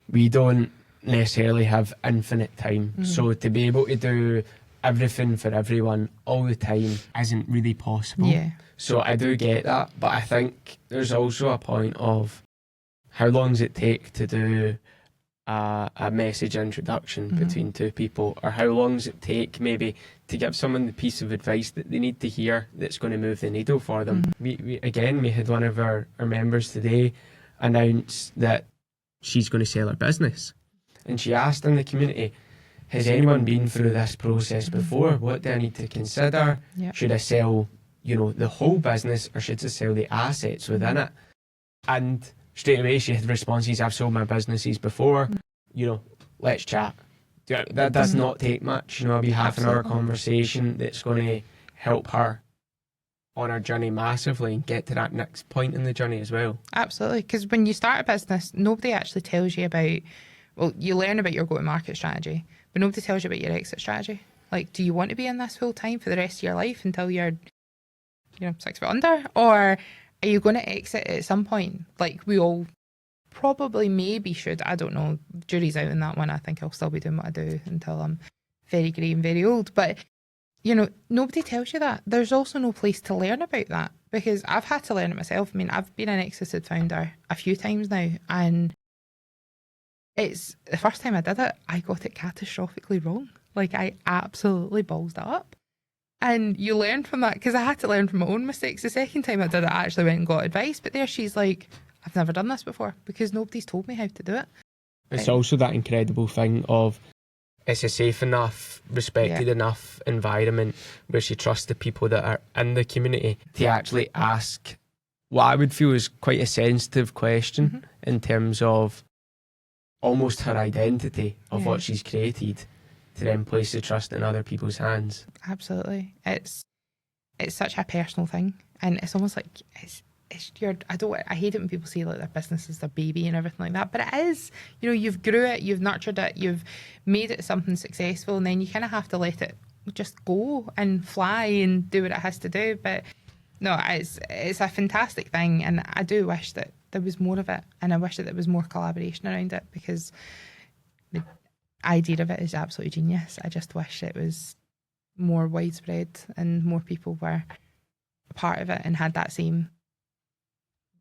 we don't necessarily have infinite time, so to be able to do everything for everyone all the time isn't really possible. So I do get that, but I think there's also a point of how long does it take to do a message introduction between 2 people, or how long does it take maybe to give someone the piece of advice that they need to hear that's going to move the needle for them. We had one of our members today announce that she's going to sell her business, and she asked in the community, has anyone been through this process before? What do I need to consider? Should I sell the whole business, or should I sell the assets within it? And straight away she had responses, I've sold my businesses before, let's chat. That does not take much, it'll be half an hour conversation that's going to help her on her journey massively and get to that next point in the journey as well. Absolutely, because when you start a business, nobody actually tells you about, well, you learn about your go-to-market strategy, but nobody tells you about your exit strategy. Like, do you want to be in this full time for the rest of your life until you're 6 foot under, or are you going to exit at some point? Like, we all probably maybe should. I don't know. Jury's out on that one. I think I'll still be doing what I do until I'm very grey and very old. But, nobody tells you that. There's also no place to learn about that, because I've had to learn it myself. I mean, I've been an exited founder a few times now, and it's the first time I did it, I got it catastrophically wrong. Like, I absolutely ballsed it up. And you learn from that, because I had to learn from my own mistakes. The second time I did it, I actually went and got advice. But there she's like, I've never done this before because nobody's told me how to do it. It's also that incredible thing of, it's a safe enough, respected enough environment where she trusts the people that are in the community to actually ask what I would feel is quite a sensitive question in terms of almost her identity of what she's created to then place the trust in other people's hands. Absolutely. It's such a personal thing, and it's almost like it's your, I hate it when people say like their business is their baby and everything like that, but it is. You know, you've grew it, you've nurtured it, you've made it something successful, and then you kind of have to let it just go and fly and do what it has to do. But no, it's a fantastic thing, and I do wish that there was more of it, and I wish that there was more collaboration around it, because the idea of it is absolutely genius. I just wish it was more widespread and more people were a part of it and had that same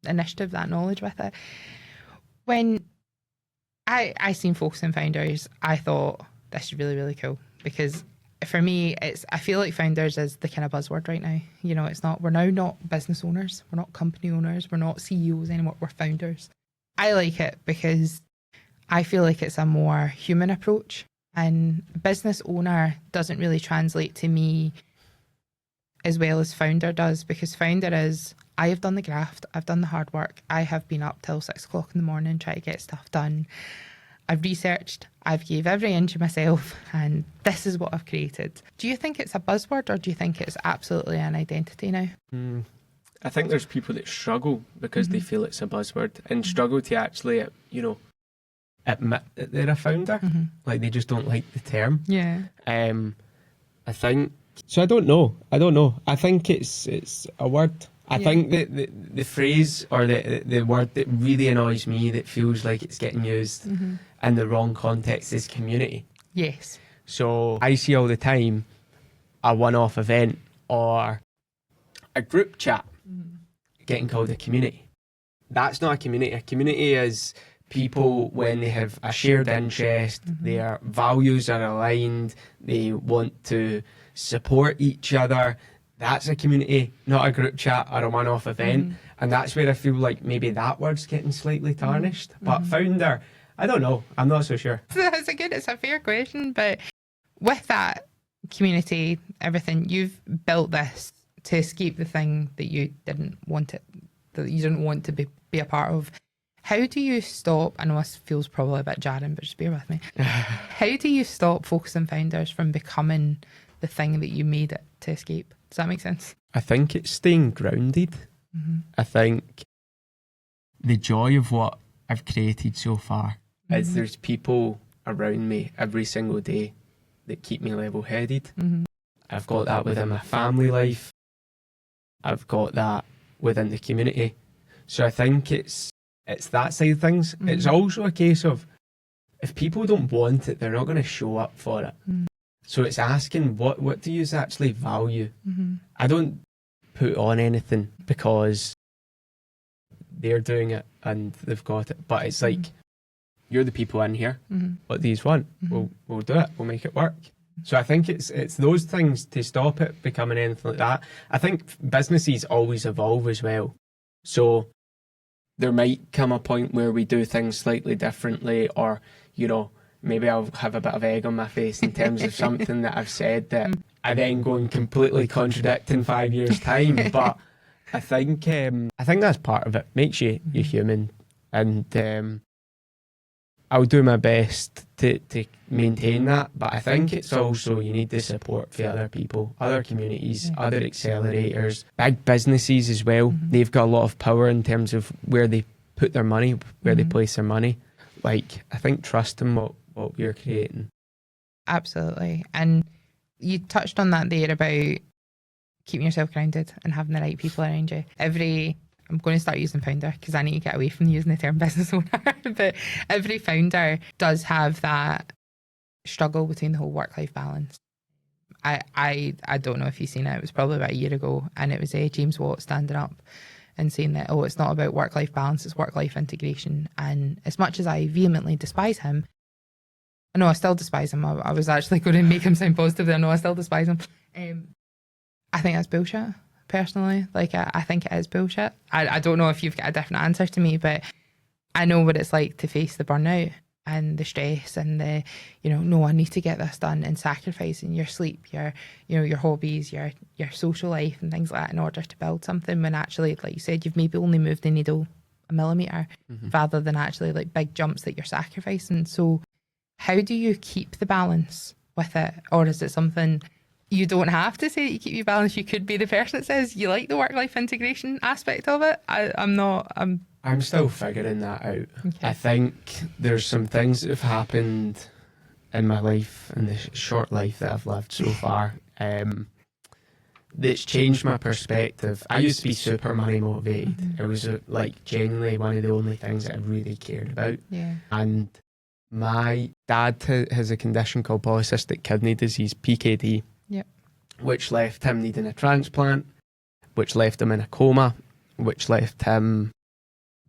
initiative, that knowledge with it. When I seen Focus on Founders, I thought this is really, really cool, because for me, I feel like founders is the kind of buzzword right now. You know, we're now not business owners, we're not company owners, we're not CEOs anymore, we're founders. I like it because I feel like it's a more human approach, and business owner doesn't really translate to me as well as founder does, because founder is, I have done the graft, I've done the hard work, I have been up till 6 o'clock in the morning trying to get stuff done. I've researched, I've gave every inch of myself, and this is what I've created. Do you think it's a buzzword, or do you think it's absolutely an identity now? I think there's people that struggle because they feel it's a buzzword, and struggle to actually, admit that they're a founder. Like, they just don't like the term. Yeah. I think, so I don't know. I think it's a word. I think that the phrase or the word that really annoys me, that feels like it's getting used in the wrong context, is community. Yes. So I see all the time a one-off event or a group chat getting called a community. That's not a community. A community is people when they have a shared interest, their values are aligned, they want to support each other. That's a community, not a group chat or a one-off event. And that's where I feel like maybe that word's getting slightly tarnished. But founder, I don't know. I'm not so sure. It's a fair question. But with that community, everything, you've built this to escape the thing that you didn't want to be a part of. How do you stop, I know this feels probably a bit jarring, but just bear with me. How do you stop Focus on Founders from becoming the thing that you made it to escape? Does that make sense? I think it's staying grounded. I think the joy of what I've created so far is there's people around me every single day that keep me level-headed. I've got that within my family life. I've got that within the community. So I think it's that side of things. It's also a case of, if people don't want it, they're not going to show up for it. So it's asking, what do you actually value? I don't put on anything because they're doing it and they've got it. But it's like, you're the people in here. What do you want? We'll do it. We'll make it work. So I think it's those things to stop it becoming anything like that. I think businesses always evolve as well. So there might come a point where we do things slightly differently, or, maybe I'll have a bit of egg on my face in terms of something that I've said that I then go and completely contradict in 5 years' time. But I think that's part of it. Makes you human, and I'll do my best to maintain that. But I think it's also, you need the support for other people, other communities, other accelerators, big businesses as well. They've got a lot of power in terms of where they put their money, where they place their money. Like, I think trust in what you're creating. Absolutely. And you touched on that there about keeping yourself grounded and having the right people around you. I'm going to start using founder because I need to get away from using the term business owner. But every founder does have that struggle between the whole work-life balance. I don't know if you've seen it. It was probably about a year ago, and it was James Watt standing up and saying that, it's not about work-life balance, it's work-life integration. And as much as I vehemently despise him, I still despise him. I was actually going to make him sound positive there. I still despise him. I think that's bullshit. Personally, I think it is bullshit. I don't know if you've got a different answer to me, but I know what it's like to face the burnout and the stress and the, no, I need to get this done, and sacrificing your sleep, your hobbies, your social life and things like that in order to build something, when actually, like you said, you've maybe only moved the needle a millimeter rather than actually like big jumps that you're sacrificing. So how do you keep the balance with it? Or is it something you don't have to say that you keep your balance? You could be the person that says you like the work-life integration aspect of it. I'm still figuring that out. Okay. I think there's some things that have happened in my life, in the short life that I've lived so far, that's changed my perspective. I used to be super money motivated. It was like genuinely one of the only things that I really cared about. Yeah. And my dad has a condition called polycystic kidney disease, PKD, which left him needing a transplant, which left him in a coma, which left him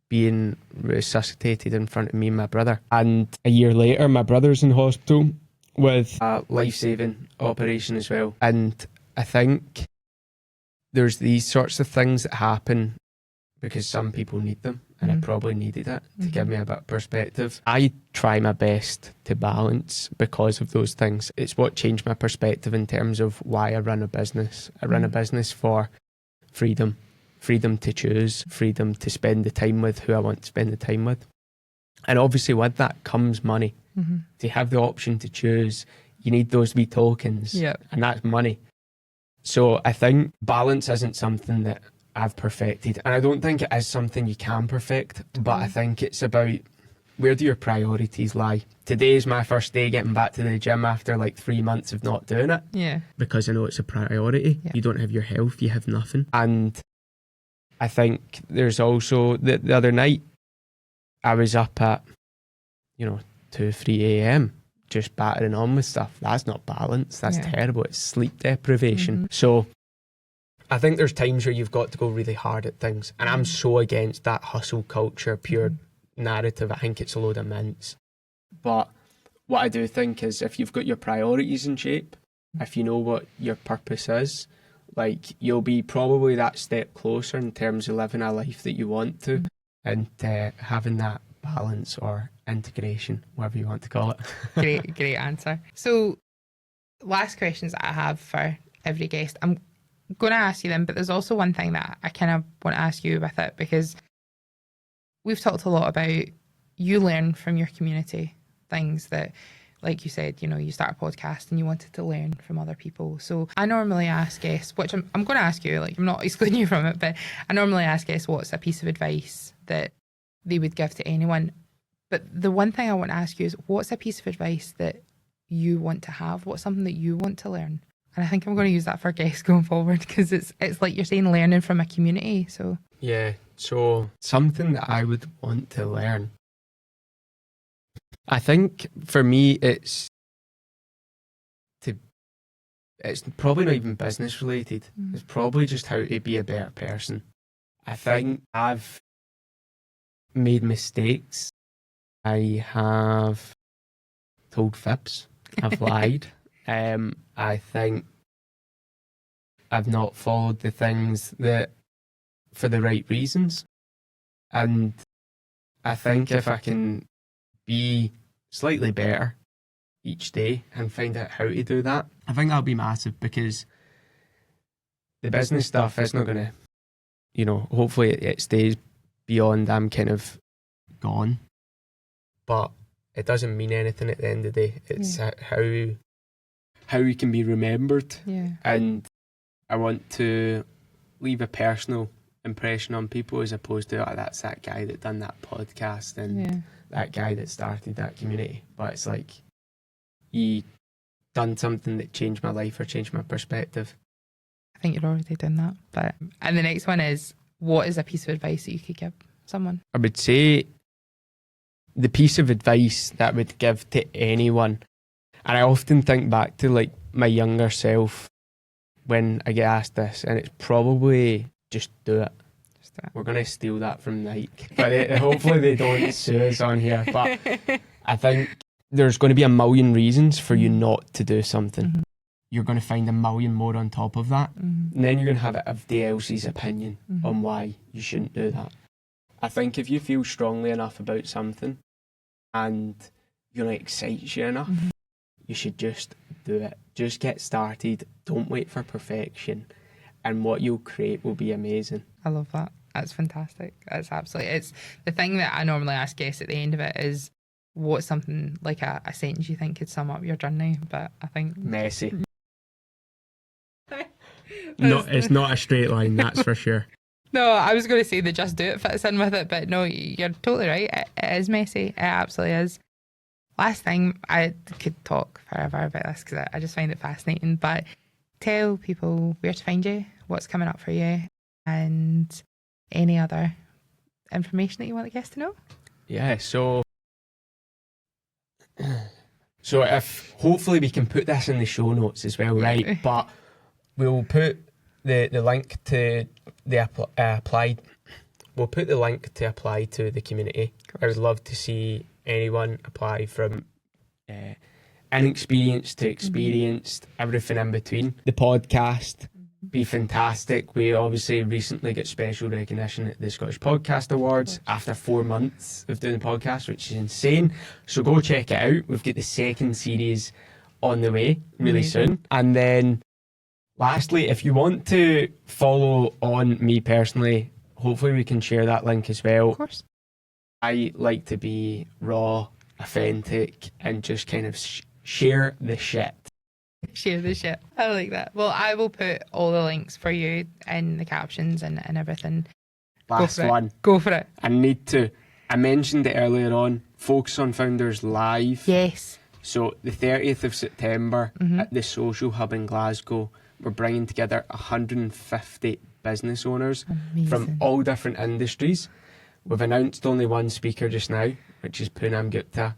being resuscitated in front of me and my brother. And a year later, my brother's in hospital with a life-saving operation as well. And I think there's these sorts of things that happen because some people need them, and I probably needed it to give me a bit of perspective. I try my best to balance because of those things. It's what changed my perspective in terms of why I run a business. I run a business for freedom to choose, freedom to spend the time with who I want to spend the time with. And obviously with that comes money. To have the option to choose, you need those wee tokens, and that's money. So I think balance isn't something that I've perfected, and I don't think it is something you can perfect, but I think it's about where do your priorities lie. Today is my first day getting back to the gym after like 3 months of not doing it. Yeah. Because I know it's a priority. You don't have your health, you have nothing. And I think there's also the other night I was up at 2, 3 a.m. just battering on with stuff. That's not balance. That's terrible. It's sleep deprivation. So I think there's times where you've got to go really hard at things. And I'm so against that hustle culture, pure narrative. I think it's a load of mints. But what I do think is if you've got your priorities in shape, if you know what your purpose is, like you'll be probably that step closer in terms of living a life that you want to and having that balance or integration, whatever you want to call it. Great answer. So last questions that I have for every guest. I'm going to ask you them, but there's also one thing that I kind of want to ask you with it, because we've talked a lot about you learn from your community things that, like you said, you start a podcast and you wanted to learn from other people. So I normally ask guests, which I'm going to ask you, like I'm not excluding you from it, but I normally ask guests what's a piece of advice that they would give to anyone. But the one thing I want to ask you is, what's a piece of advice that you want to have? What's something that you want to learn? And I think I'm going to use that for guests going forward, because it's like you're saying, learning from a community. So yeah, so something that I would want to learn. I think for me, it's probably not even business related. It's probably just how to be a better person. I think I've made mistakes. I have told fibs. I've lied. I think I've not followed the things that for the right reasons. And I think if I can be slightly better each day and find out how to do that, I think that'll be massive, because the business stuff is not going to, hopefully it stays beyond I'm kind of gone. But it doesn't mean anything at the end of the day. It's how we can be remembered. Yeah. And I want to leave a personal impression on people, as opposed to, that's that guy that done that podcast and that guy that started that community. But it's like, you done something that changed my life or changed my perspective. I think you've already done that. And the next one is, what is a piece of advice that you could give someone? I would say the piece of advice that I would give to anyone, and I often think back to like my younger self when I get asked this, and it's probably just do it. We're going to steal that from Nike, but hopefully they don't sue us on here. But I think there's going to be a million reasons for you not to do something. You're going to find a million more on top of that. And then you're going to have everybody else's opinion on why you shouldn't do that. I think if you feel strongly enough about something and it excites you enough, you should just do it. Just get started. Don't wait for perfection. And what you'll create will be amazing. I love that. That's fantastic. That's absolutely, it's the thing that I normally ask guests at the end of it is what's something like a sentence you think could sum up your journey, but I think messy. No, it's not a straight line, that's for sure. No, I was going to say the just do it fits in with it, but no, you're totally right. It is messy. It absolutely is. Last thing, I could talk forever about this because I just find it fascinating, but tell people where to find you, what's coming up for you, and any other information that you want the guests to know. Yeah, so if hopefully we can put this in the show notes as well, right? But we'll put the link to the applied. We'll put the link to apply to the community. I would love to see anyone apply from inexperienced to experienced, everything in between. The podcast be fantastic. We obviously recently got special recognition at the Scottish Podcast Awards after 4 months of doing the podcast, which is insane. So go check it out. We've got the second series on the way really soon. And then lastly, if you want to follow on me personally, hopefully we can share that link as well. Of course. I like to be raw, authentic, and just kind of share the shit. Share the shit. I like that. Well, I will put all the links for you in the captions and everything. Last one. Go for it. I mentioned it earlier on, Focus on Founders Live. Yes. So the 30th of September at the Social Hub in Glasgow, we're bringing together 150 business owners from all different industries. We've announced only one speaker just now, which is Poonam Gupta,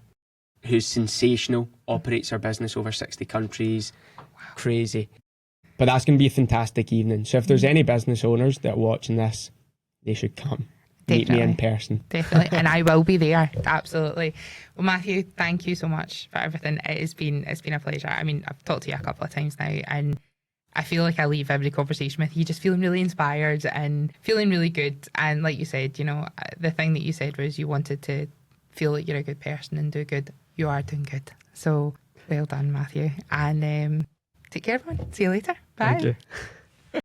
who's sensational, operates our business over 60 countries. Wow. Crazy. But that's going to be a fantastic evening. So if there's any business owners that are watching this, they should come. Definitely. Meet me in person. Definitely. And I will be there. Absolutely. Well, Matthew, thank you so much for everything. It's been a pleasure. I mean, I've talked to you a couple of times now, and I feel like I leave every conversation with you just feeling really inspired and feeling really good. And like you said, you know, the thing that you said was you wanted to feel like you're a good person and do good. You are doing good. So well done, Matthew. And take care, everyone. See you later. Bye. Thank you.